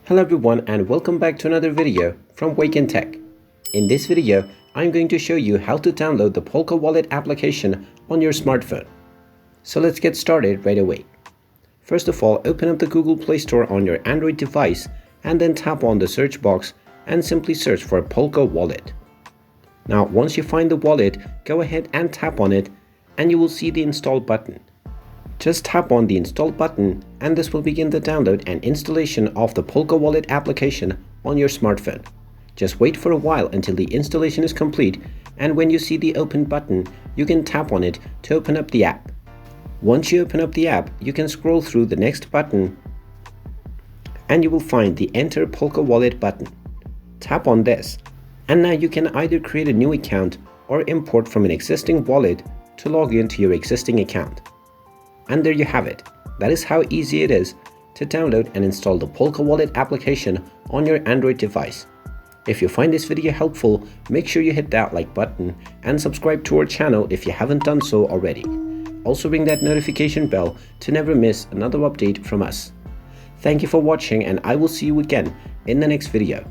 Hello everyone and welcome back to another video from Wake&Tech. In this video, I'm going to show you how to download the Polka wallet application on your smartphone. So let's get started right away. First of all, open up the Google Play Store on your Android device and then tap on the search box and simply search for Polka wallet. Now once you find the wallet, go ahead and tap on it and you will see the install button. Just tap on the install button and this will begin the download and installation of the Polka wallet application on your smartphone. Just wait for a while until the installation is complete, and when you see the open button, you can tap on it to open up the app. Once you open up the app, you can scroll through the next button and you will find the Enter Polka Wallet button. Tap on this and now you can either create a new account or import from an existing wallet to log into your existing account. And there you have it. That is how easy it is to download and install the Polka wallet application on your Android device. If you find this video helpful, make sure you hit that like button and subscribe to our channel if you haven't done so already. Also ring that notification bell to never miss another update from us. Thank you for watching and I will see you again in the next video.